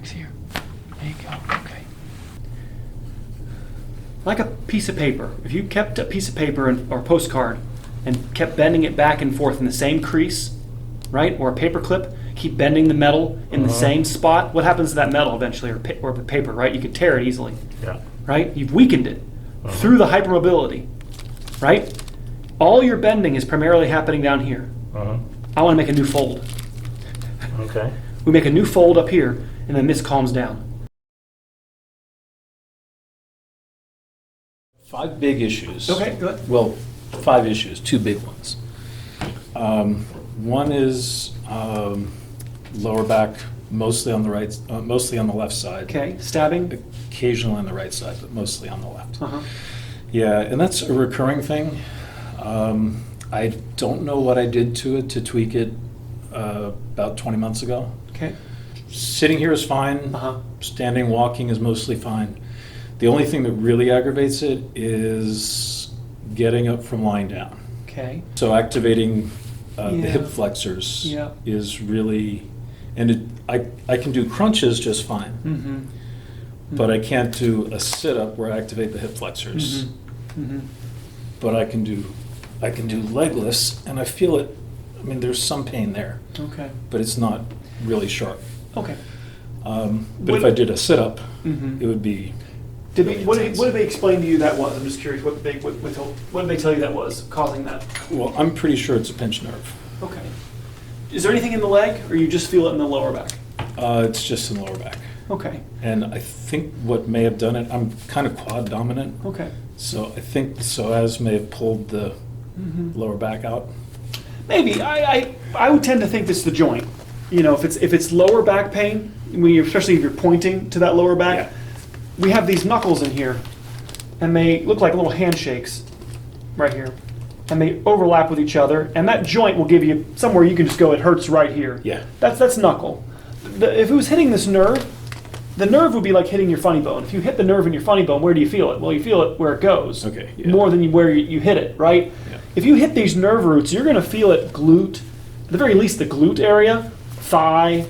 relax here. There you go. Okay. Like a piece of paper. If you kept a piece of paper or postcard and kept bending it back and forth in the same crease, right, or a paper clip, keep bending the metal in the same spot, what happens to that metal eventually, or the paper, right? You could tear it easily, right? You've weakened it through the hypermobility, right? All your bending is primarily happening down here. I want to make a new fold. Okay. We make a new fold up here, and then this calms down. 5 big issues. Okay, go ahead. Well, 5 issues, 2 big ones. One is lower back, mostly on the right, mostly on the left side. Okay, stabbing. Occasionally on the right side, but mostly on the left. Uh-huh. Yeah, and that's a recurring thing. I don't know what I did to it to tweak it about 20 months ago. Okay. Sitting here is fine. Standing, walking is mostly fine. The only thing that really aggravates it is getting up from lying down. Okay. So activating the hip flexors Yeah. is really, and I can do crunches just fine, but I can't do a sit-up where I activate the hip flexors. But I can do legless, and I feel it. I mean, there's some pain there, Okay. but it's not really sharp. Okay. But if I did a sit-up, it would be. What did they explain to you that was? I'm just curious. What did they tell you that was causing that? Well, I'm pretty sure it's a pinched nerve. Okay. Is there anything in the leg, or you just feel it in the lower back? It's just in the lower back. Okay. And I think what may have done it, I'm kind of quad dominant. Okay. So I think the psoas may have pulled the lower back out. Maybe. I would tend to think it's the joint. You know, if it's lower back pain, especially if you're pointing to that lower back, we have these knuckles in here, and they look like little handshakes right here, and they overlap with each other, and that joint will give you somewhere you can just go, it hurts right here. Yeah. That's knuckle. If it was hitting this nerve, the nerve would be like hitting your funny bone. If you hit the nerve in your funny bone, where do you feel it? Well, you feel it where it goes. Okay, yeah. More than where you hit it, right? Yeah. If you hit these nerve roots, you're going to feel it glute, at the very least the glute area, thigh,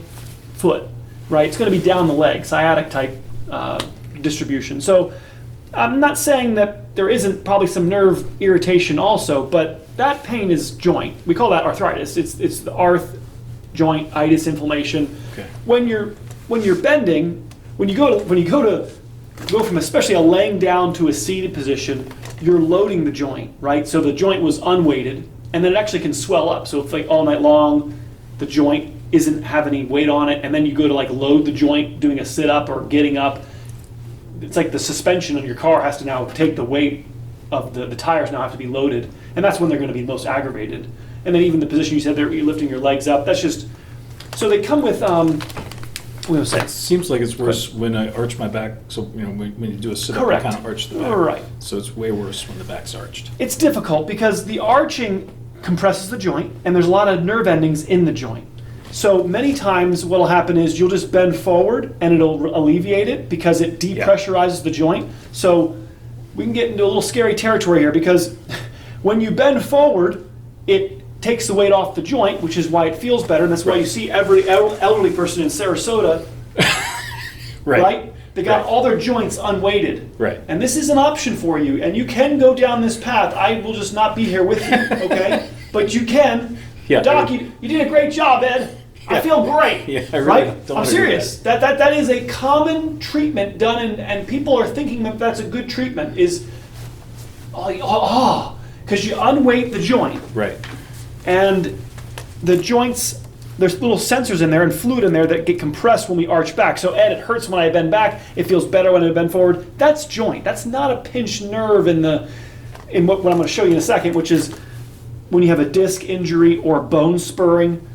foot, right? It's going to be down the leg, sciatic type distribution. So I'm not saying that there isn't probably some nerve irritation also, but that pain is joint. We call that arthritis. It's the arth, joint, itis, inflammation. Okay. When you're bending, when you go from especially a laying down to a seated position, you're loading the joint, right? So the joint was unweighted, and then it actually can swell up. So if like all night long, the joint isn't have any weight on it, and then you go to like load the joint doing a sit up or getting up, it's like the suspension of your car has to now take the weight of the tires now have to be loaded, and that's when they're going to be most aggravated. And then even the position you said there, you're lifting your legs up, that's just, so they come with, It seems like it's worse when I arch my back. So when you do a sit-up, Correct. you kind of arch the back. Right. So it's way worse when the back's arched. It's difficult because the arching compresses the joint, and there's a lot of nerve endings in the joint. So many times what will happen is you'll just bend forward and it'll alleviate it because it depressurizes the joint. So we can get into a little scary territory here because when you bend forward, it takes the weight off the joint, which is why it feels better. And that's why you see every elderly person in Sarasota, right? They got all their joints unweighted. Right. And this is an option for you. And you can go down this path. I will just not be here with you, okay? But you can. Yeah, Doc, you did a great job, Ed. I feel great. Yeah, I really right? don't I'm agree with serious. That is a common treatment done, and people are thinking that that's a good treatment. Is because you unweight the joint, Right. and the joints. There's little sensors in there and fluid in there that get compressed when we arch back. So Ed, it hurts when I bend back. It feels better when I bend forward. That's joint. That's not a pinched nerve in what I'm going to show you in a second, which is when you have a disc injury or bone spurring.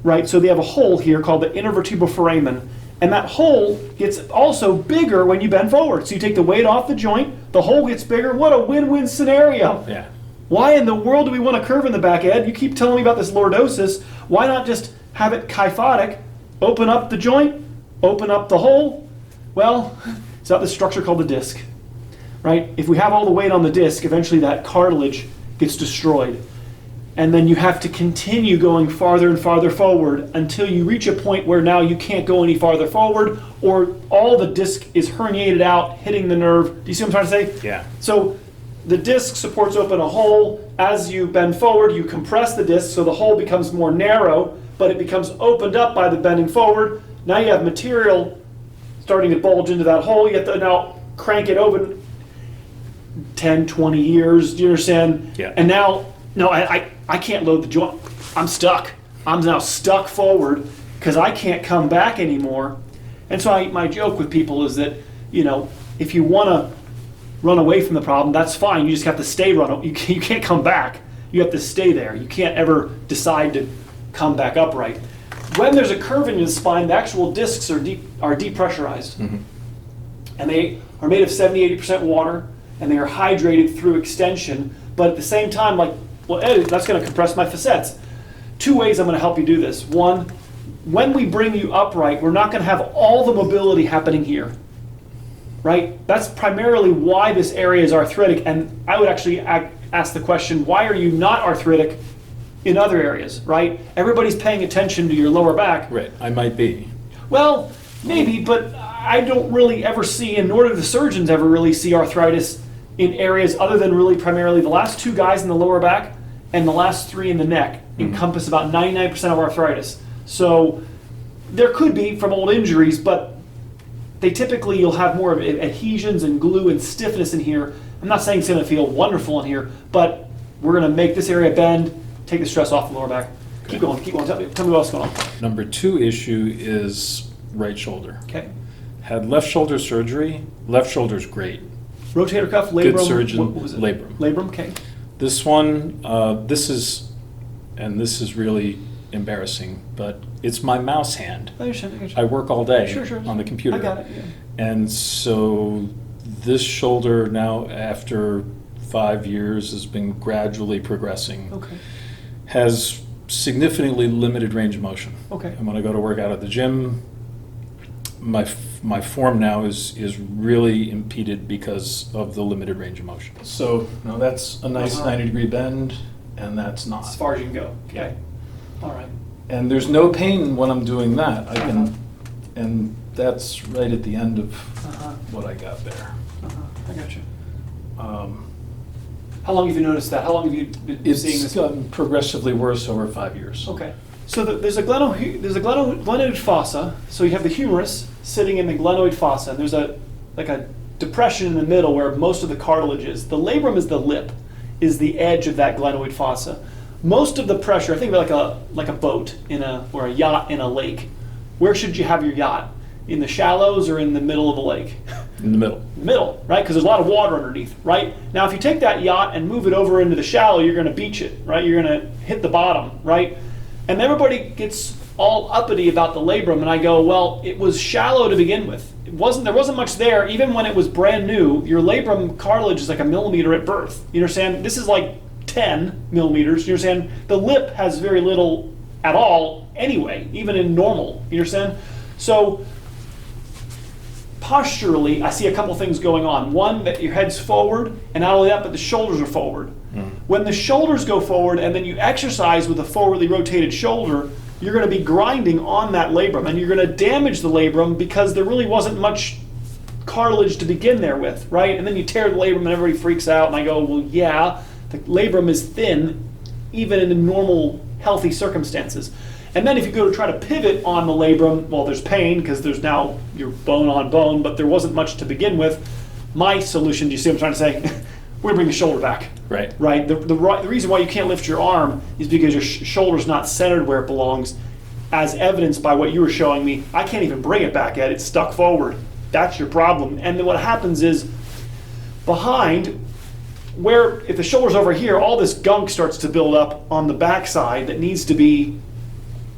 Right, so they have a hole here called the intervertebral foramen, and that hole gets also bigger when you bend forward. So you take the weight off the joint, the hole gets bigger. What a win-win scenario. Yeah. Why in the world do we want a curve in the back, Ed? You keep telling me about this lordosis. Why not just have it kyphotic, open up the joint, open up the hole? Well, it's got this structure called the disc, right? If we have all the weight on the disc, eventually that cartilage gets destroyed. and then you have to continue going farther and farther forward until you reach a point where now you can't go any farther forward, or all the disc is herniated out, hitting the nerve. Do you see what I'm trying to say? Yeah. So the disc supports open a hole. As you bend forward, you compress the disc, so the hole becomes more narrow, but it becomes opened up by the bending forward. Now you have material starting to bulge into that hole. You have to now crank it open 10, 20 years. Do you understand? Yeah. And now, no, I can't load the joint. I'm stuck. I'm now stuck forward because I can't come back anymore. And so my joke with people is that, you know, if you want to run away from the problem, that's fine. You just have to stay you can't come back. You have to stay there. You can't ever decide to come back upright. When there's a curve in the spine, the actual discs are depressurized. Mm-hmm. And they are made of 70-80% water, and they are hydrated through extension. But at the same time, like, well, Ed, that's going to compress my facets. 2 ways I'm going to help you do this. One, when we bring you upright, we're not going to have all the mobility happening here. Right? That's primarily why this area is arthritic, and I would actually ask the question, why are you not arthritic in other areas, right? Everybody's paying attention to your lower back. Right, I might be. Well, maybe, but I don't really ever see, and nor do the surgeons ever really see arthritis in areas other than really primarily the last 2 guys in the lower back and the last 3 in the neck encompass about 99% of arthritis. So there could be from old injuries, but they typically, you'll have more of adhesions and glue and stiffness in here. I'm not saying it's going to feel wonderful in here, but we're going to make this area bend, take the stress off the lower back. Keep going. Tell me what else is going on. Number 2 issue is right shoulder. Okay. Had left shoulder surgery. Left shoulder's great. Rotator cuff, labrum. Good surgeon. What was it? Labrum. Labrum, okay. This one, this is really embarrassing, but it's my mouse hand. I understand. I work all day Sure. on the computer. I got it, yeah. And so this shoulder now, after 5 years, has been gradually progressing. Okay. Has significantly limited range of motion. Okay. And when I go to work out at the gym, my form now is really impeded because of the limited range of motion. So now that's a nice 90-degree bend, and that's not. As far as you can go. Okay. All right. And there's no pain when I'm doing that. I can, and that's right at the end of what I got there. I got you. How long have you noticed that? How long have you been seeing It's this? gotten progressively worse over 5 years. Okay. So there's a glenoid fossa. So you have the humerus sitting in the glenoid fossa, and there's a depression in the middle where most of the cartilage is. The labrum is the lip, is the edge of that glenoid fossa. Most of the pressure, I think like a boat or a yacht in a lake. Where should you have your yacht? In the shallows or in the middle of the lake? In the middle. Middle, right? Because there's a lot of water underneath, right? Now, if you take that yacht and move it over into the shallow, you're going to beach it, right? You're going to hit the bottom, right? And everybody gets all uppity about the labrum, and I go, well, it was shallow to begin with. There wasn't much there. Even when it was brand new, your labrum cartilage is like 1 millimeter at birth. You understand? This is like 10 millimeters. You understand? The lip has very little at all anyway, even in normal. You understand? So posturally, I see a couple things going on. One, that your head's forward, and not only that, but the shoulders are forward. When the shoulders go forward and then you exercise with a forwardly rotated shoulder, you're going to be grinding on that labrum, and you're going to damage the labrum because there really wasn't much cartilage to begin there with, right? And then you tear the labrum and everybody freaks out, and I go, well, yeah, the labrum is thin even in normal, healthy circumstances. And then if you go to try to pivot on the labrum, well, there's pain because there's now you're bone on bone, but there wasn't much to begin with. My solution, do you see what I'm trying to say? We're going to bring the shoulder back. Right. Right. The reason why you can't lift your arm is because your shoulder's not centered where it belongs, as evidenced by what you were showing me. I can't even bring it back yet. It's stuck forward. That's your problem. And then what happens is behind, where if the shoulder's over here, all this gunk starts to build up on the backside that needs to be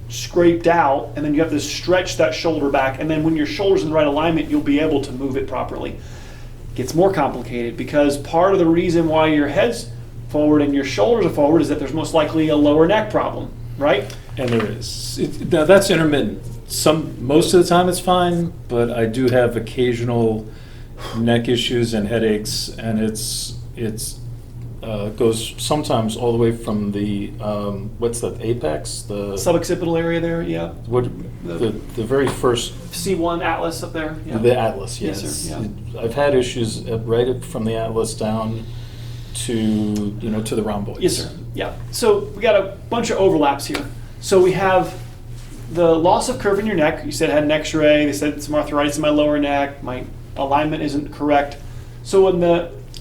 scraped out, and then you have to stretch that shoulder back, and then when your shoulder's in the right alignment, you'll be able to move it properly. It gets more complicated because part of the reason why your head's forward and your shoulders are forward is that there's most likely a lower neck problem, right? And there is. Now that's intermittent. Most of the time it's fine, but I do have occasional neck issues and headaches, and it's goes sometimes all the way from the, what's that, apex? The Suboccipital area there, yeah. what, the very first, C1 atlas up there. Yeah. the atlas, Yes, yes. sir, yeah. I've had issues right from the atlas down to, to the rhomboids. Yes, sir. Yeah. So we got a bunch of overlaps here. So we have the loss of curve in your neck. You said I had an X-ray. They said some arthritis in my lower neck. My alignment isn't correct. So when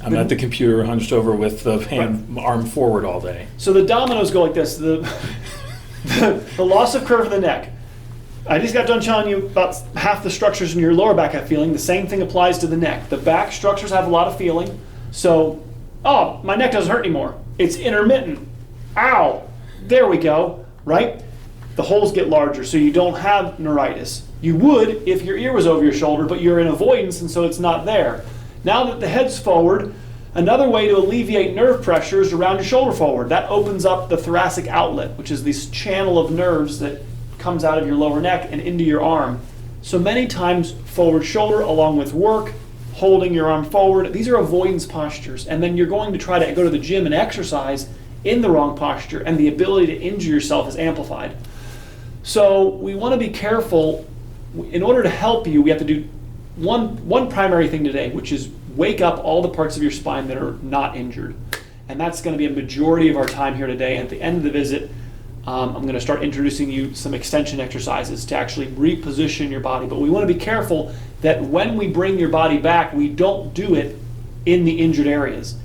I'm at the computer hunched over with the arm forward all day. So the dominoes go like this. The loss of curve in the neck. I just got done telling you about half the structures in your lower back have feeling. The same thing applies to the neck. The back structures have a lot of feeling. So, oh, my neck doesn't hurt anymore. It's intermittent. Ow. There we go, right? The holes get larger, so you don't have neuritis. You would if your ear was over your shoulder, but you're in avoidance, and so it's not there. Now that the head's forward, another way to alleviate nerve pressure is around your shoulder forward. That opens up the thoracic outlet, which is this channel of nerves that comes out of your lower neck and into your arm. So many times, forward shoulder along with work, holding your arm forward, these are avoidance postures. And then you're going to try to go to the gym and exercise in the wrong posture, and the ability to injure yourself is amplified. So we want to be careful. In order to help you, we have to do one primary thing today, which is wake up all the parts of your spine that are not injured. And that's going to be a majority of our time here today. At the end of the visit, I'm going to start introducing you some extension exercises to actually reposition your body. But we want to be careful that when we bring your body back, we don't do it in the injured areas.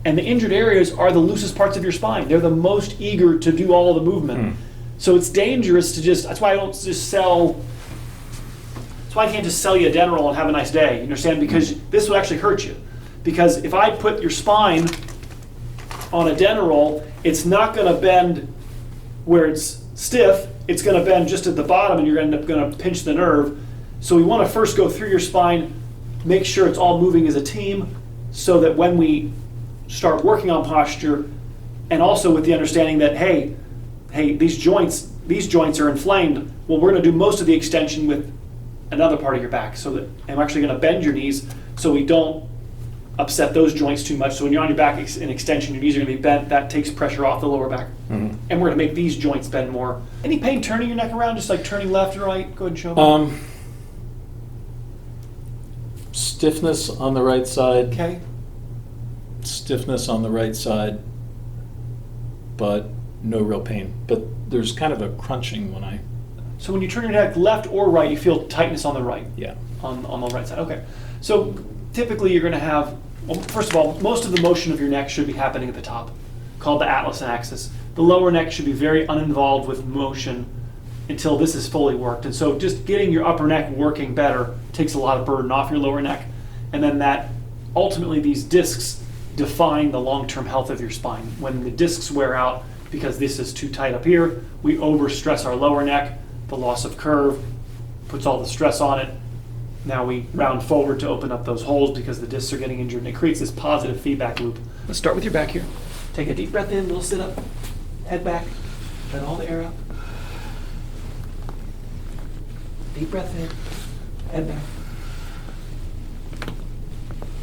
And the injured areas are the loosest parts of your spine. They're the most eager to do all the movement. So it's dangerous to that's why I don't just sell, that's why I can't just sell you a Denerol and have a nice day, you understand? Because this will actually hurt you. Because if I put your spine on a Denerol, it's not going to bend where it's stiff, it's going to bend just at the bottom, and you're going to pinch the nerve. So we want to first go through your spine, make sure it's all moving as a team, so that when we start working on posture, and also with the understanding that, hey, these joints are inflamed, well, we're going to do most of the extension with another part of your back, so that I'm actually going to bend your knees so we don't upset those joints too much. So when you're on your back in extension, your knees are going to be bent. That takes pressure off the lower back. And we're going to make these joints bend more. Any pain turning your neck around, just like turning left or right? Go ahead and show me. Stiffness on the right side. Okay. Stiffness on the right side, but no real pain. But there's kind of a crunching when I... So when you turn your neck left or right, you feel tightness on the right? Yeah. On the right side, okay. So typically you're going to have, well, first of all, most of the motion of your neck should be happening at the top, called the atlas axis. The lower neck should be very uninvolved with motion until this is fully worked. And so just getting your upper neck working better takes a lot of burden off your lower neck. And then that, ultimately these discs define the long-term health of your spine. When the discs wear out, because this is too tight up here, we overstress our lower neck, the loss of curve puts all the stress on it. Now we round forward to open up those holes because the discs are getting injured, and it creates this positive feedback loop. Let's start with your back here. Take a deep breath in, little sit up, head back, let all the air out. Deep breath in, head back.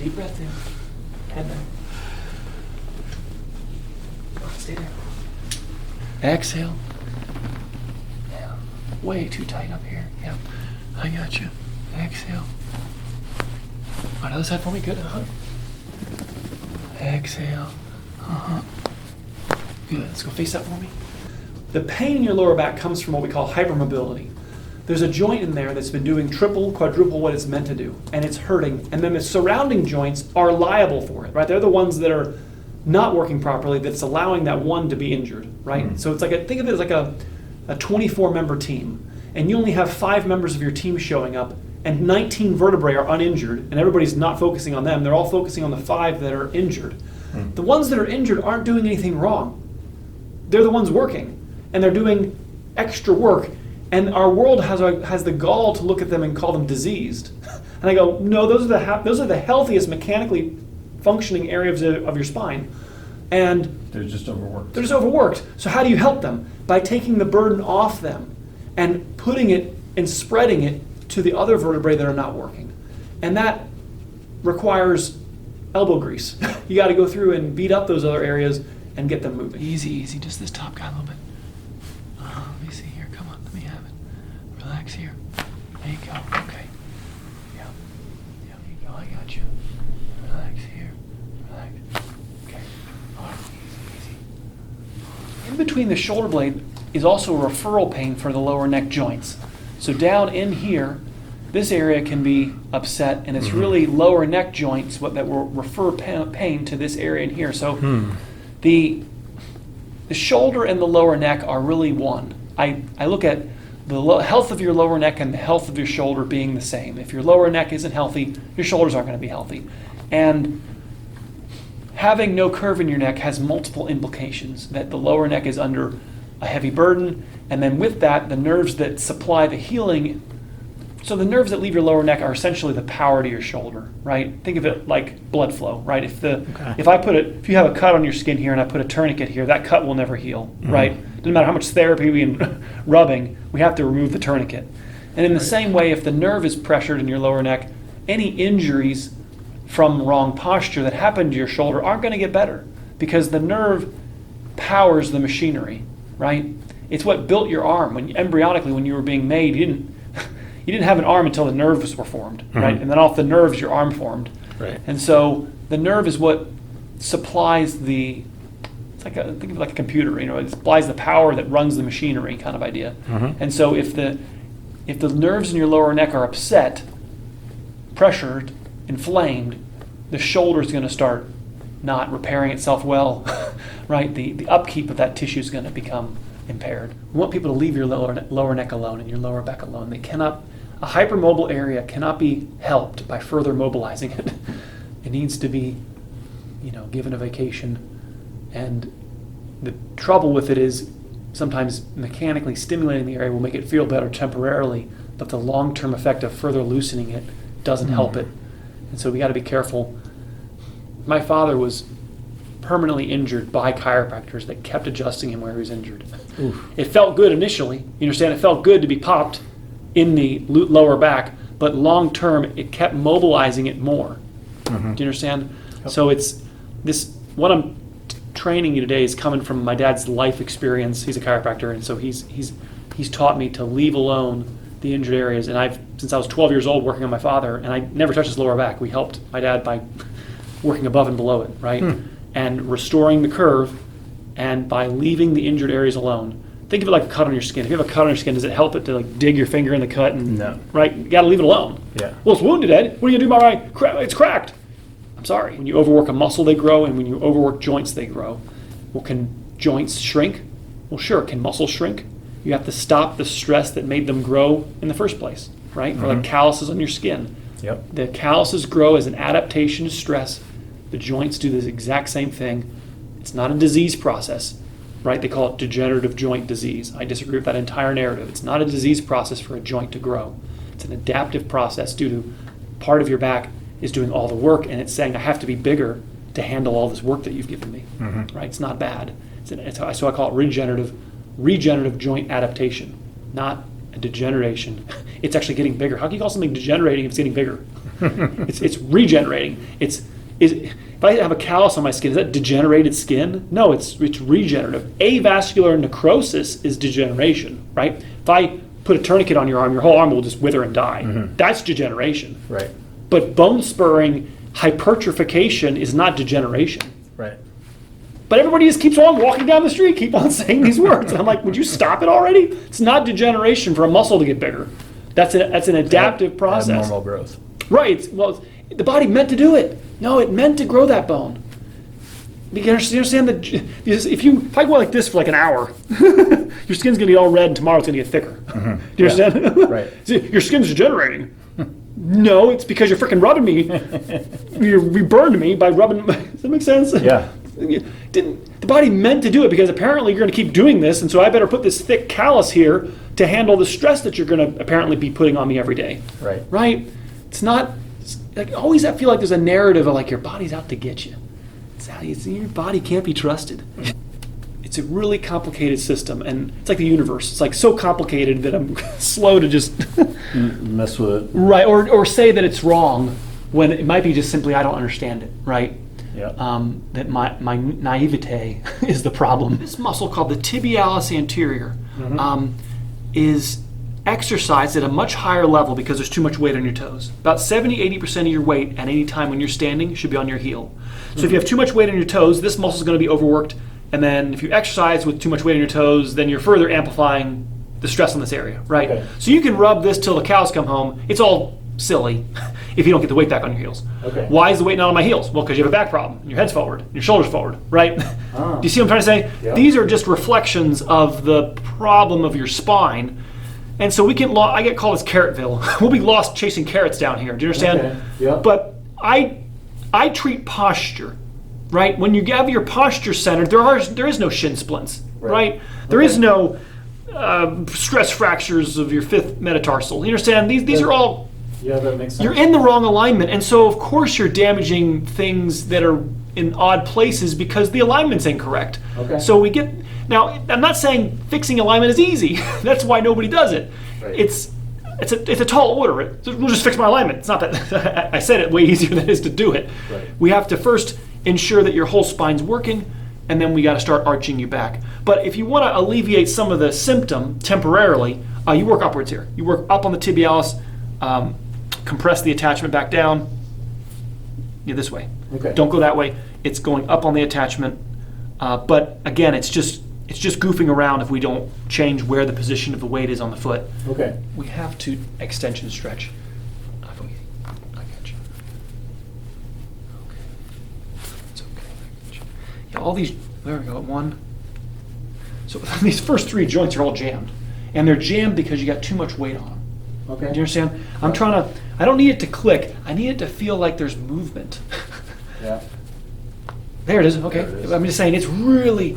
Deep breath in, head back. Stay there. Exhale. Yeah. Way too tight up here. Yeah. I got you. Exhale. On the other side for me. Good. Exhale. Good. Let's go face that for me. The pain in your lower back comes from what we call hypermobility. There's a joint in there that's been doing triple, quadruple what it's meant to do, and it's hurting. And then the surrounding joints are liable for it, right? They're the ones that are not working properly, that's allowing that one to be injured, right? So it's like think of it as like a 24-member team, and you only have 5 members of your team showing up, and 19 vertebrae are uninjured, and everybody's not focusing on them. They're all focusing on the 5 that are injured. The ones that are injured aren't doing anything wrong. They're the ones working, and they're doing extra work, and our world has the gall to look at them and call them diseased. And I go, no, those are the healthiest mechanically functioning areas of your spine, and They're just overworked. they're just overworked. So how do you help them? By taking the burden off them and putting it and spreading it to the other vertebrae that are not working. And that requires elbow grease. You got to go through and beat up those other areas and get them moving. Easy, easy. Just this top guy a little bit. Let me see here. Come on, let me have it. Relax here. There you go. Okay. Yeah. Yeah, there you go. I got you. Relax here. Relax. Okay. All right. Easy, easy. In between the shoulder blade is also a referral pain for the lower neck joints. So down in here, this area can be upset, and it's really lower neck joints that will refer pain to this area in here. So the shoulder and the lower neck are really one. I look at the health of your lower neck and the health of your shoulder being the same. If your lower neck isn't healthy, your shoulders aren't going to be healthy. And having no curve in your neck has multiple implications, that the lower neck is under a heavy burden, and then with that, the nerves that supply the healing. So the nerves that leave your lower neck are essentially the power to your shoulder, right? Think of it like blood flow, right? If you have a cut on your skin here and I put a tourniquet here, that cut will never heal, right? Doesn't matter how much therapy and rubbing, we have to remove the tourniquet. And in the same way, if the nerve is pressured in your lower neck, any injuries from wrong posture that happen to your shoulder aren't going to get better, because the nerve powers the machinery, right? It's what built your arm. Embryonically, when you were being made, you didn't have an arm until the nerves were formed, right? And then off the nerves, your arm formed. Right. And so the nerve is what supplies think of it like a computer, it supplies the power that runs the machinery kind of idea. And so if the nerves in your lower neck are upset, pressured, inflamed, the shoulder is going to start not repairing itself well, right? The upkeep of that tissue is going to become impaired. We want people to leave your lower neck alone and your lower back alone. A hypermobile area cannot be helped by further mobilizing it. It needs to be, given a vacation. And the trouble with it is sometimes mechanically stimulating the area will make it feel better temporarily, but the long-term effect of further loosening it doesn't help it. And so we got to be careful. My father was permanently injured by chiropractors that kept adjusting him where he was injured. Oof. It felt good initially. You understand? It felt good to be popped in the lower back, but long term, it kept mobilizing it more. Do you understand? Yep. So it's this. What I'm training you today is coming from my dad's life experience. He's a chiropractor, and so he's taught me to leave alone the injured areas. And since I was 12 years old working on my father, and I never touched his lower back. We helped my dad by working above and below it, right? And restoring the curve, and by leaving the injured areas alone. Think of it like a cut on your skin. If you have a cut on your skin, does it help it to dig your finger in the cut? No. Right? You got to leave it alone. Yeah. Well, it's wounded, Ed. What are you going to do about my it's cracked? I'm sorry. When you overwork a muscle, they grow, and when you overwork joints, they grow. Well, can joints shrink? Well, sure. Can muscles shrink? You have to stop the stress that made them grow in the first place, right? Or like calluses on your skin. Yep. The calluses grow as an adaptation to stress. The joints do this exact same thing. It's not a disease process, right? They call it degenerative joint disease. I disagree with that entire narrative. It's not a disease process for a joint to grow. It's an adaptive process due to part of your back is doing all the work, and it's saying, I have to be bigger to handle all this work that you've given me, right? It's not bad. So I call it regenerative joint adaptation, not a degeneration. It's actually getting bigger. How can you call something degenerating if it's getting bigger? It's regenerating. If I have a callus on my skin, is that degenerated skin? No, it's regenerative. Avascular necrosis is degeneration, right? If I put a tourniquet on your arm, your whole arm will just wither and die. That's degeneration. Right. But bone spurring hypertrophication is not degeneration. Right. But everybody just keeps on walking down the street, keep on saying these words. And I'm like, would you stop it already? It's not degeneration for a muscle to get bigger. That's an adaptive process. Abnormal growth. Right. The body meant to do it. No, it meant to grow that bone. Because you understand that if I go like this for like an hour, your skin's gonna get all red and tomorrow it's gonna get thicker. Do you understand? Right. Your skin's degenerating. No, it's because you're freaking rubbing me. You burned me by rubbing. Does that make sense? Yeah. The body meant to do it because apparently you're going to keep doing this, and so I better put this thick callus here to handle the stress that you're going to apparently be putting on me every day. Right. Right? It's not like always. I feel like there's a narrative of like your body's out to get you. Your body can't be trusted. It's a really complicated system, and it's like the universe. It's like so complicated that I'm slow to just mess with it. right or say that it's wrong. when it might be just simply I don't understand it, right? Yeah. That my naivete is the problem. This muscle called the tibialis anterior is exercised at a much higher level because there's too much weight on your toes. About 70-80% of your weight at any time when you're standing should be on your heel. So if you have too much weight on your toes, this muscle is going to be overworked. And then if you exercise with too much weight on your toes, then you're further amplifying the stress on this area, right? Okay. So you can rub this till the cows come home. It's all silly if you don't get the weight back on your heels. Okay. Why is the weight not on my heels? Well, because you have a back problem. And your head's forward, and your shoulders forward, right? Ah. Do you see what I'm trying to say? Yeah. These are just reflections of the problem of your spine. And so we get I get called as Carrotville. We'll be lost chasing carrots down here. Do you understand? Okay. Yeah. But I treat posture, right? When you have your posture centered, there is no shin splints, right? There is no stress fractures of your fifth metatarsal. You understand? These are all, Yeah, that makes sense. you're in the wrong alignment. And so, of course, you're damaging things that are in odd places because the alignment's incorrect. Okay. So now, I'm not saying fixing alignment is easy. That's why nobody does it. Right. It's a tall order. We'll just fix my alignment. It's not that I said it way easier than it is to do it. Right. We have to first ensure that your whole spine's working, and then we got to start arching you back. But if you want to alleviate some of the symptom temporarily, you work upwards here. You work up on the tibialis, compress the attachment back down. This way. Okay. Don't go that way. It's going up on the attachment. But again, it's just goofing around if we don't change where the position of the weight is on the foot. Okay. We have to extension stretch. I got you. Okay. It's okay. I got you. Yeah, all these, there we go, one. So these first three joints are all jammed. And they're jammed because you got too much weight on them. Okay. Do you understand? I don't need it to click. I need it to feel like there's movement. Yeah. There it is, okay. There it is. I'm just saying, it's really,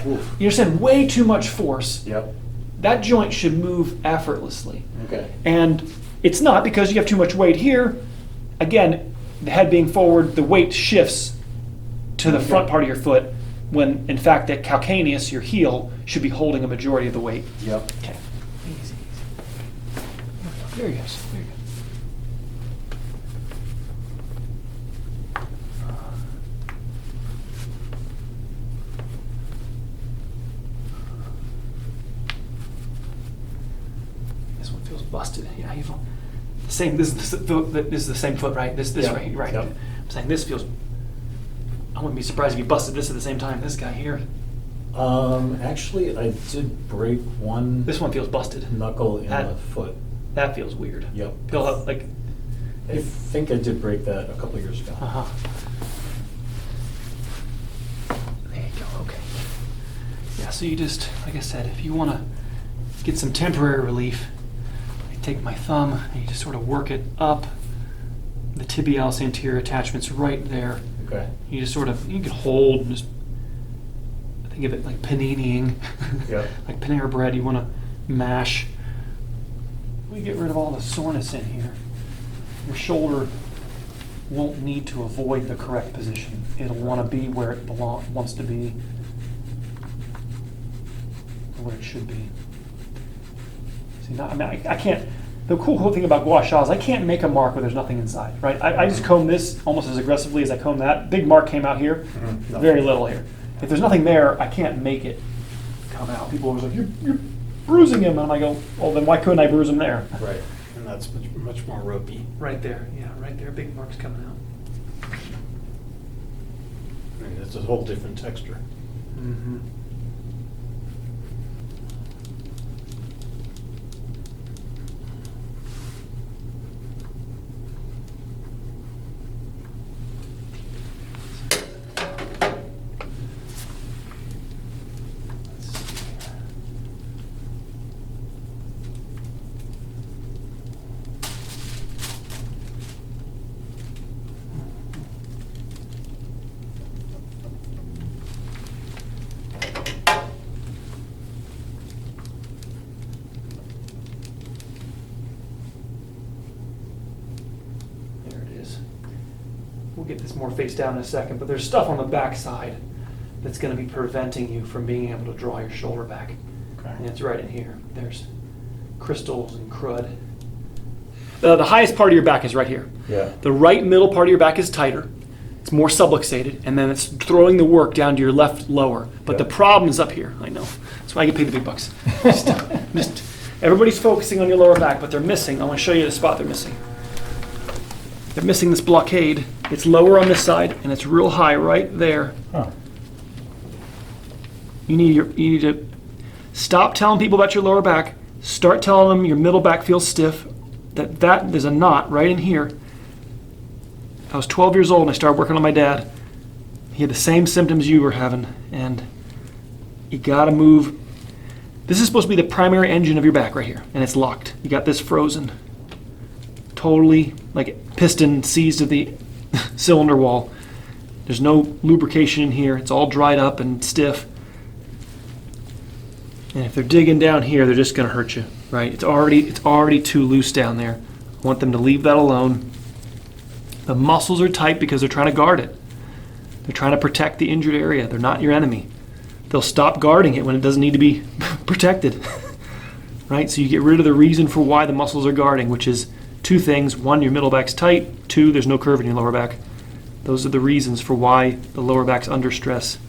Oof. you understand, way too much force. Yep. That joint should move effortlessly. Okay. And it's not because you have too much weight here. Again, the head being forward, the weight shifts to the Okay. front part of your foot when, in fact, that calcaneus, your heel, should be holding a majority of the weight. Yep. Okay. Easy. There he goes. There you go. This one feels busted. Yeah, you feel the same. This is the same foot, right? This Yeah. right. Yep. I'm saying this feels. I wouldn't be surprised if you busted this at the same time. This guy here. Actually, I did break one This one feels busted. knuckle in That- the foot. That feels weird. Yep. Feel how, like. I think I did break that a couple years ago. Uh-huh. There you go. Okay. Yeah. So you just, like I said, if you want to get some temporary relief, I take my thumb and you just sort of work it up. The tibialis anterior attachment's right there. Okay. You just sort of, you can hold and just think of it like paniniing. Yep. Like Panera bread, you want to mash. We get rid of all the soreness in here. Your shoulder won't need to avoid the correct position. It'll want to be where it wants to be, or where it should be. See, I can't. The cool thing about gua sha is I can't make a mark where there's nothing inside, right? I just comb this almost as aggressively as I comb that. Big mark came out here, Mhm. very little here. If there's nothing there, I can't make it come out. People are always like, you're bruising him. And I go, well, then why couldn't I bruise him there? Right. And that's much more ropey. Right there, yeah, right there. Big mark's coming out. I mean, it's a whole different texture. Mm-hmm. There it is. We'll get this more face down in a second, but there's stuff on the back side that's going to be preventing you from being able to draw your shoulder back. Okay. And it's right in here. There's crystals and crud. The highest part of your back is right here. Yeah. The right middle part of your back is tighter. It's more subluxated, and then it's throwing the work down to your left lower. But the problem is up here. I know. That's why I get paid the big bucks. Just, everybody's focusing on your lower back, but they're missing. I want to show you the spot they're missing. They're missing this blockade. It's lower on this side, and it's real high right there. Huh. You need to stop telling people about your lower back. Start telling them your middle back feels stiff. That there's a knot right in here. I was 12 years old and I started working on my dad. He had the same symptoms you were having, and you gotta move. This is supposed to be the primary engine of your back right here, and it's locked. You got this frozen. Totally like piston seized to the cylinder wall. There's no lubrication in here. It's all dried up and stiff. And if they're digging down here, they're just gonna hurt you, right? It's already too loose down there. I want them to leave that alone. The muscles are tight because they're trying to guard it. They're trying to protect the injured area. They're not your enemy. They'll stop guarding it when it doesn't need to be protected, right? So you get rid of the reason for why the muscles are guarding, which is two things. One, your middle back's tight. Two, there's no curve in your lower back. Those are the reasons for why the lower back's under stress.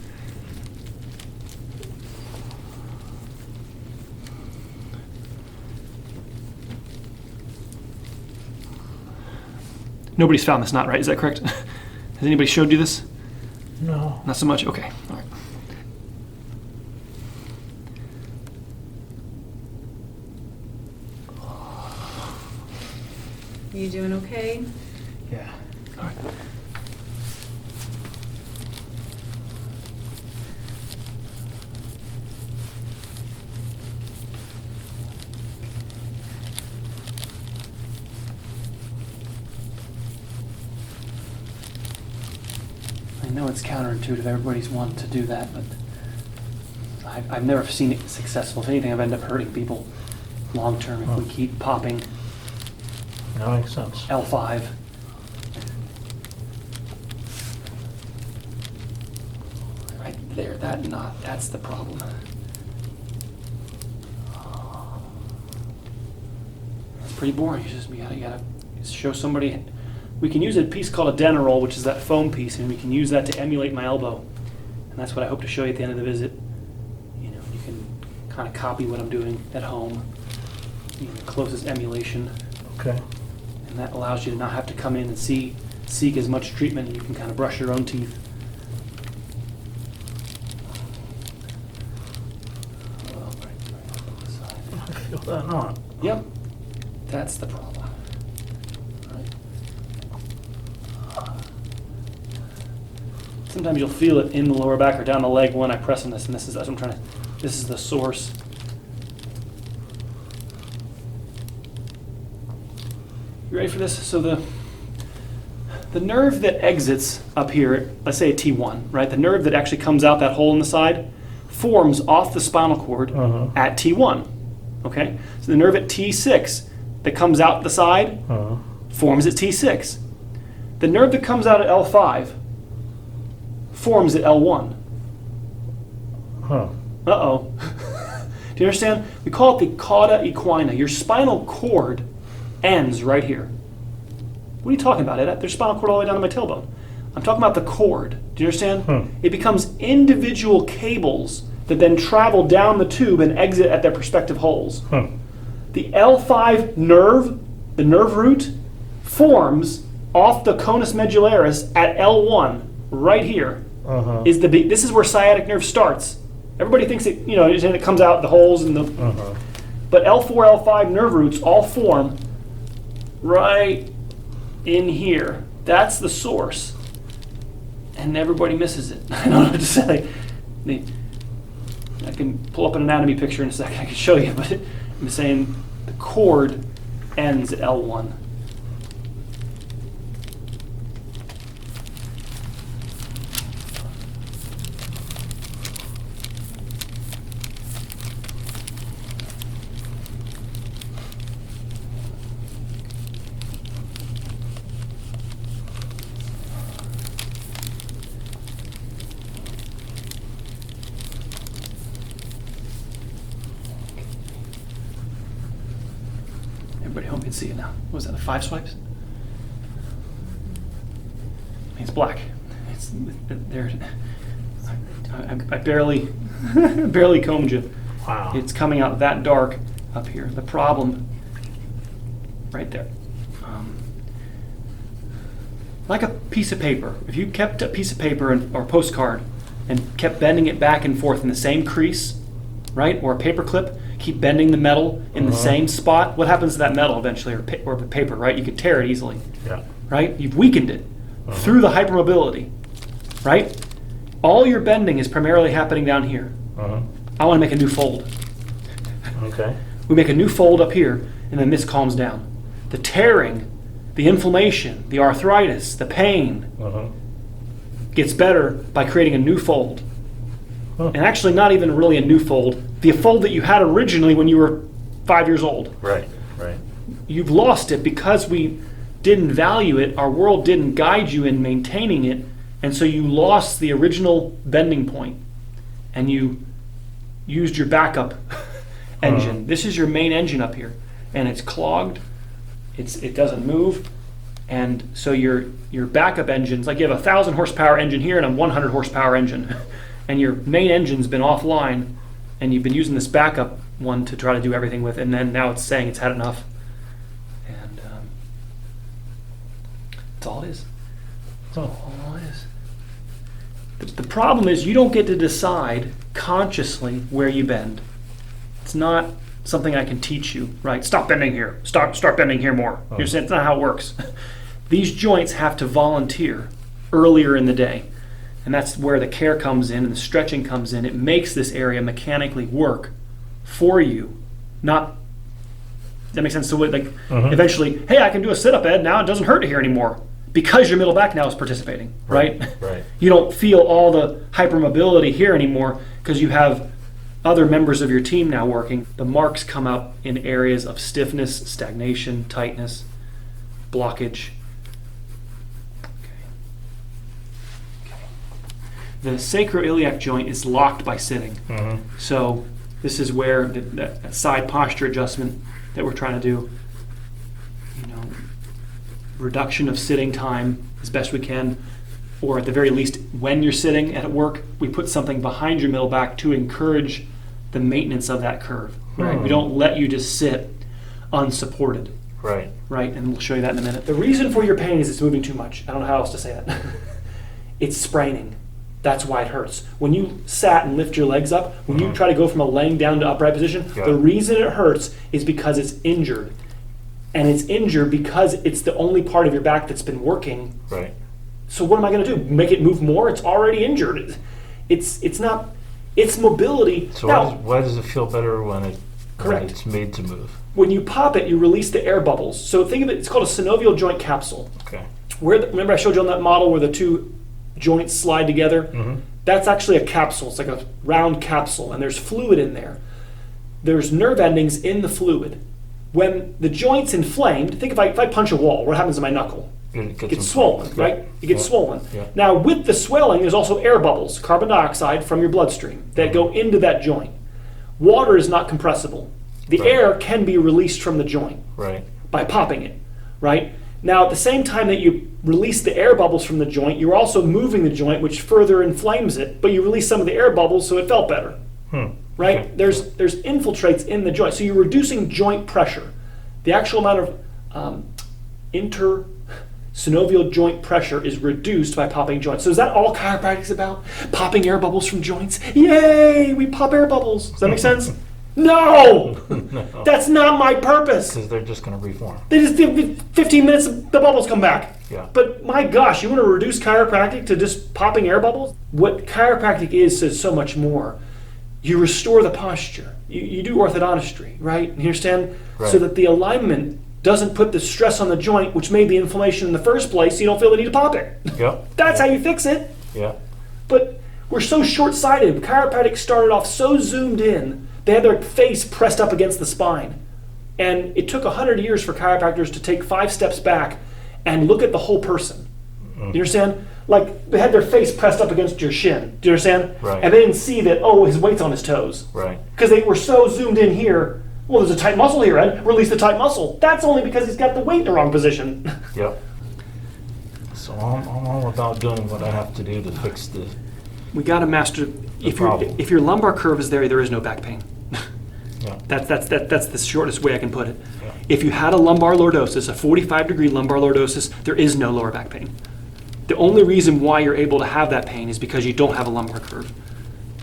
Nobody's found this knot, right? Is that correct? Has anybody showed you this? No. Not so much? Okay. All right. You doing okay? Yeah. All right. I know it's counterintuitive. Everybody's wanting to do that, but I've never seen it successful. If anything, I've ended up hurting people long term if we keep popping That makes sense. L5. Right there, that knot, that's the problem. It's pretty boring. You gotta show somebody. We can use a piece called a Denerol, which is that foam piece, and we can use that to emulate my elbow. And that's what I hope to show you at the end of the visit. You know, you can kind of copy what I'm doing at home. You know, closest emulation. Okay. And that allows you to not have to come in and seek as much treatment, and you can kind of brush your own teeth. I feel that knot. Yep, that's the problem. Right. Sometimes you'll feel it in the lower back or down the leg when I press on this, and that's what I'm trying to. This is the source. You ready for this? So the nerve that exits up here, let's say a T1, right? The nerve that actually comes out that hole in the side forms off the spinal cord at T1, okay? So the nerve at T6 that comes out the side forms at T6. The nerve that comes out at L5 forms at L1. Huh. Uh-oh. Do you understand? We call it the cauda equina. Your spinal cord ends right here. What are you talking about, Ed? There's spinal cord all the way down to my tailbone. I'm talking about the cord. Do you understand? It becomes individual cables that then travel down the tube and exit at their respective holes. The L5 nerve, the nerve root, forms off the conus medullaris at L1, right here. This is where sciatic nerve starts. Everybody thinks it comes out the holes and the. But L4, L5 nerve roots all form right in here. That's the source. And everybody misses it. I don't know what to say. I can pull up an anatomy picture in a second. I can show you, but I'm saying the cord ends at L1. Everybody home can see it now. What was that, 5 swipes? It's black. It's there. I barely barely combed you. Wow. It's coming out that dark up here. The problem, right there. Like a piece of paper. If you kept a piece of paper or a postcard and kept bending it back and forth in the same crease, right, or a paper clip, keep bending the metal in the same spot, what happens to that metal eventually, or the paper, right? You could tear it easily, Yeah. right? You've weakened it through the hypermobility, right? All your bending is primarily happening down here. I want to make a new fold. Okay. We make a new fold up here, and then this calms down. The tearing, the inflammation, the arthritis, the pain gets better by creating a new fold. And actually not even really a new fold, the fold that you had originally when you were 5 years old. Right. Right. You've lost it because we didn't value it, our world didn't guide you in maintaining it, and so you lost the original bending point, and you used your backup engine. This is your main engine up here, and it's clogged. It doesn't move, and so your backup engines, like you have a 1,000 horsepower engine here and a 100 horsepower engine, and your main engine's been offline, and you've been using this backup one to try to do everything with, and then now it's saying it's had enough, and that's all it is. That's all it is. The problem is you don't get to decide consciously where you bend. It's not something I can teach you, right? Stop bending here. Start bending here more. You're saying it's not how it works. These joints have to volunteer earlier in the day. And that's where the care comes in and the stretching comes in. It makes this area mechanically work for you. Not, does that make sense? So like eventually, hey, I can do a sit-up, Ed. Now it doesn't hurt here anymore. Because your middle back now is participating, right? Right. You don't feel all the hypermobility here anymore because you have other members of your team now working. The marks come out in areas of stiffness, stagnation, tightness, blockage. The sacroiliac joint is locked by sitting. So this is where that side posture adjustment that we're trying to do, reduction of sitting time as best we can, or at the very least, when you're sitting at work, we put something behind your middle back to encourage the maintenance of that curve. Right? We don't let you just sit unsupported. Right. Right, and we'll show you that in a minute. The reason for your pain is it's moving too much. I don't know how else to say that. It's spraining. That's why it hurts. When you sat and lift your legs up, when you try to go from a laying down to upright position, the reason it hurts is because it's injured. And it's injured because it's the only part of your back that's been working. Right. So what am I going to do? Make it move more? It's already injured. It's not. It's mobility. So now, why does it feel better when correct. it's made to move? When you pop it, you release the air bubbles. So think of it. It's called a synovial joint capsule. Okay. Remember I showed you on that model where the two joints slide together? That's actually a capsule. It's like a round capsule, and there's fluid in there. There's nerve endings in the fluid. When the joint's inflamed, think if I punch a wall, what happens to my knuckle? It gets swollen, right? It gets swollen. Yeah. Now, with the swelling, there's also air bubbles, carbon dioxide from your bloodstream that go into that joint. Water is not compressible. The air can be released from the joint by popping it, right? Now, at the same time that you release the air bubbles from the joint, you're also moving the joint, which further inflames it, but you release some of the air bubbles so it felt better. Right? Okay. There's infiltrates in the joint. So you're reducing joint pressure. The actual amount of intersynovial joint pressure is reduced by popping joints. So is that all chiropractic is about? Popping air bubbles from joints? Yay! We pop air bubbles. Does that make sense? No! No. That's not my purpose. Because they're just going to reform. They just give 15 minutes, the bubbles come back. Yeah. But my gosh, you want to reduce chiropractic to just popping air bubbles? What chiropractic is says so much more. You restore the posture. You do orthodontistry, right? You understand? Right. So that the alignment doesn't put the stress on the joint, which made the inflammation in the first place, so you don't feel the need to pop it. Yep. That's how you fix it. Yeah. But we're so short-sighted. Chiropractic started off so zoomed in, they had their face pressed up against the spine. And it took 100 years for chiropractors to take 5 steps back and look at the whole person. You understand? Like, they had their face pressed up against your shin. Do you understand? Right. And they didn't see that, oh, his weight's on his toes. Right. Because they were so zoomed in here, Well, there's a tight muscle here, Ed. Release the tight muscle. That's only because he's got the weight in the wrong position. Yep. So I'm all about doing what I have to do to fix the. We got to master. problem. If your lumbar curve is there is no back pain. Yeah. That's the shortest way I can put it. Yeah. If you had a lumbar lordosis, a 45-degree lumbar lordosis, there is no lower back pain. The only reason why you're able to have that pain is because you don't have a lumbar curve.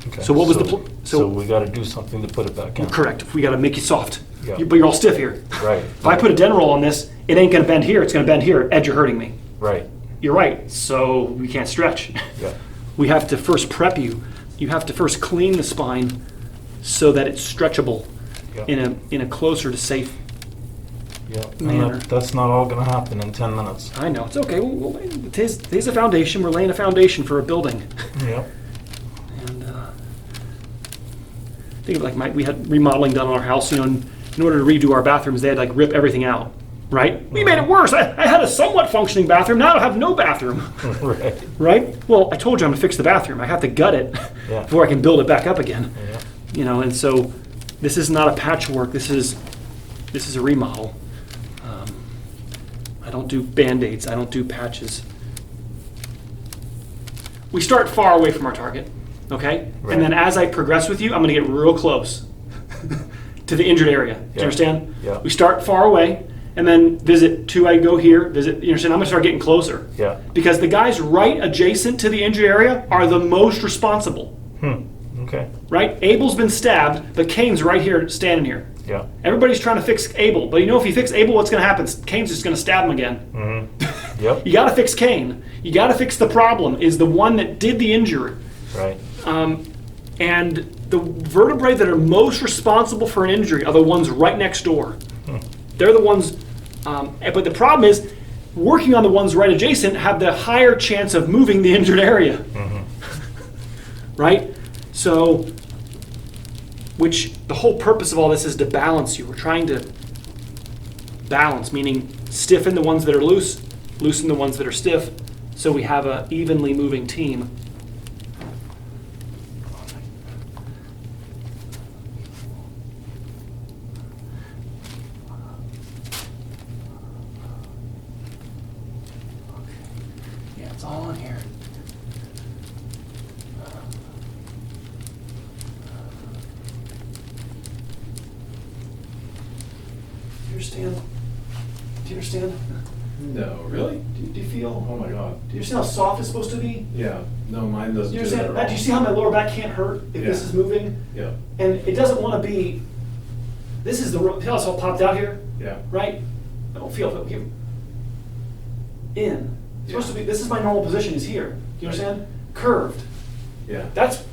Okay. So what was the So we got to do something to put it back in. Correct. We got to make you soft. Yeah. But you're all stiff here. Right. If I put a Denroll on this, it ain't going to bend here. It's going to bend here. Ed, you're hurting me. Right. You're right. So we can't stretch. Yeah. We have to first prep you. You have to first clean the spine so that it's stretchable Yeah. in a closer to safe. Yeah. manner. And that's not all going to happen in 10 minutes. I know, it's okay. Today's a foundation. We're laying a foundation for a building. Yep. And think of we had remodeling done on our house, in order to redo our bathrooms, they had to rip everything out, right? We made it worse. I had a somewhat functioning bathroom. Now I have no bathroom, Right. right? Well, I told you I'm gonna fix the bathroom. I have to gut it Yeah. before I can build it back up again. Yeah. And so this is not a patchwork. This is a remodel. I don't do Band-Aids. I don't do patches. We start far away from our target, okay? Right. And then as I progress with you, I'm gonna get real close to the injured area. Do you Yeah. understand? Yeah. We start far away, and then visit two, I go here, visit, you understand? I'm gonna start getting closer. Yeah. Because the guys right adjacent to the injured area are the most responsible, Okay. right? Abel's been stabbed, but Kane's right here, standing here. Yeah. Everybody's trying to fix Abel, but if you fix Abel, what's gonna happen? Kane's just gonna stab him again. Mm-hmm. Yep. You gotta fix Kane. You gotta fix the problem, is the one that did the injury. Right. And the vertebrae that are most responsible for an injury are the ones right next door. They're the ones, but the problem is, working on the ones right adjacent have the higher chance of moving the injured area. Right? So, which the whole purpose of all this is to balance you. We're trying to balance, meaning stiffen the ones that are loose, loosen the ones that are stiff, so we have a evenly moving team. Yeah, it's all in here. Do you understand? Do you understand? No, really? Do you feel? Oh my God. Do you understand how soft it's supposed to be? Yeah. No, mine doesn't Do you do that understand? at Matt, all. do you see how my lower back can't hurt if this Yeah. is moving? Yeah. And it doesn't want to be. This is the. See how it's all popped out here, Yeah. right? I don't feel it. In. It's supposed to be. This is my normal position. Is here. Do you understand? Curved. Yeah.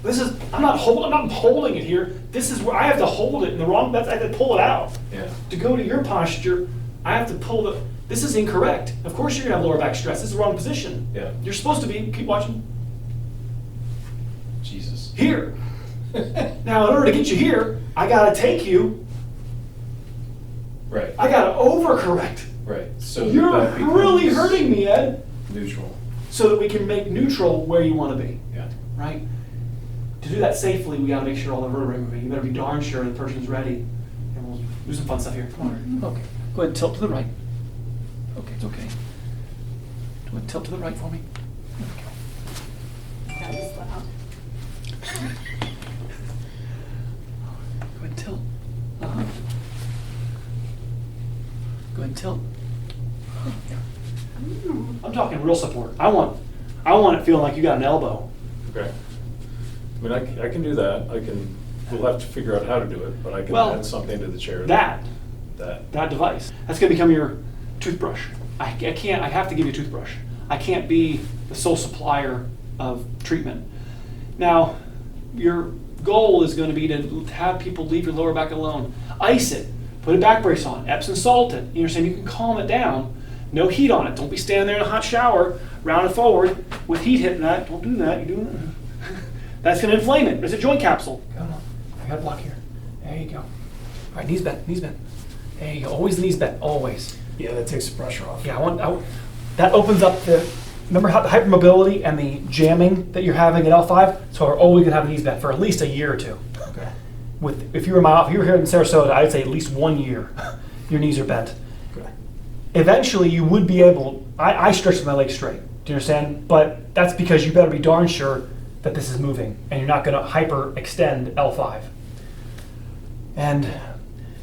This is. I'm not holding it here. This is where I have to hold it in the wrong. I have to pull it out. Yeah. To go to your posture, I have to pull the. This is incorrect. Of course you're gonna have lower back stress. This is the wrong position. Yeah. You're supposed to be. Keep watching. Jesus. Here. Now, in order to get you here, I gotta take you. Right. I gotta overcorrect. Right. So You're that becomes really hurting me, Ed. Neutral. So that we can make neutral where you want to be, Yeah. right? To do that safely, we gotta make sure all the vertebrae are moving. You better be darn sure the person's ready. And we'll do some fun stuff here. Come on. Okay. Go ahead and tilt to the right. Okay, it's okay. Go ahead and tilt to the right for me. There we go. That was loud. Go ahead and tilt. Uh-huh. Go ahead and tilt. I'm talking real support. I want it feeling like you got an elbow. Okay. I mean, I can do that. We'll have to figure out how to do it, but I can Well, add something to the chair. That That. device. That's gonna become your toothbrush. I have to give you a toothbrush. I can't be the sole supplier of treatment. Now, your goal is gonna be to have people leave your lower back alone. Ice it, put a back brace on, Epsom salt it. You understand? You can calm it down. No heat on it. Don't be standing there in a hot shower, round and forward, with heat hitting that. Don't do that. You're doing that. That's gonna inflame it. There's a joint capsule. Come on. I got a block here. There you go. All right, knees bent, knees bent. There you go. Always knees bent, always. Yeah, that takes the pressure off. Yeah, that opens up the, remember how the hypermobility and the jamming that you're having at L5? So we're always gonna have knees bent for at least a year or two. Okay. if you were here in Sarasota, I'd say at least 1 year, your knees are bent. Okay. Eventually, you would be able. I stretch my legs straight. Do you understand? But that's because you better be darn sure that this is moving, and you're not going to hyperextend L5. And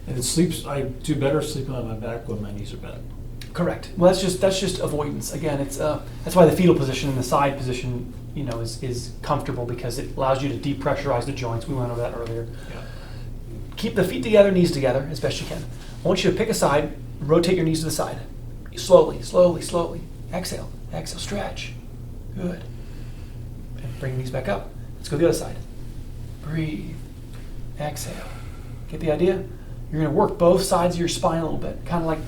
And sleeps, I do better sleeping on my back when my knees are bent. correct. Well, that's just avoidance. Again, it's that's why the fetal position and the side position, is comfortable because it allows you to depressurize the joints. We went over that earlier. Yeah. Keep the feet together, knees together as best you can. I want you to pick a side, rotate your knees to the side. Slowly, slowly, slowly. Exhale, exhale, stretch. Good. And bring your knees back up. Let's go to the other side. Breathe. Exhale. Get the idea? You're going to work both sides of your spine a little bit, kind of like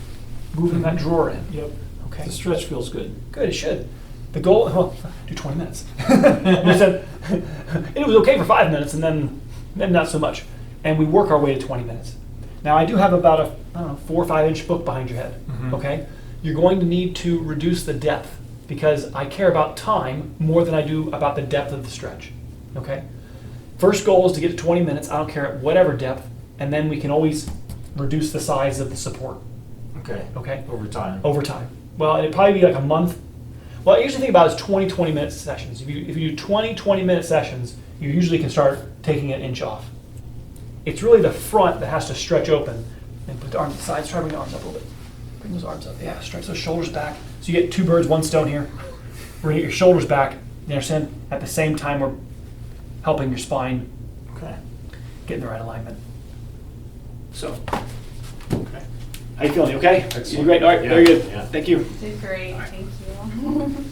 moving that drawer in. Yep. Okay. The stretch feels good. Good, it should. The goal, well, do 20 minutes. You said it was okay for 5 minutes and then not so much. And we work our way to 20 minutes. Now I do have about a, 4 or 5 inch book behind your head, Mhm. okay? You're going to need to reduce the depth because I care about time more than I do about the depth of the stretch, okay? First goal is to get to 20 minutes, I don't care at whatever depth, and then we can always reduce the size of the support, Okay. okay? Over time. Over time. Well, it'd probably be like a month. Well, I usually think about it as 20-minute sessions. If you do 20-minute sessions, you usually can start taking an inch off. It's really the front that has to stretch open and put the arms to the sides. Try to bring the arms up a little bit. Bring those arms up. Yeah, stretch those shoulders back. So you get 2 birds, 1 stone here. We're gonna get your shoulders back. You understand? At the same time, we're helping your spine Okay. get in the right alignment. So, Okay. how you feeling? You okay? Excellent. You great? All right, Yeah, very good. yeah. Thank you. Did great, thank you.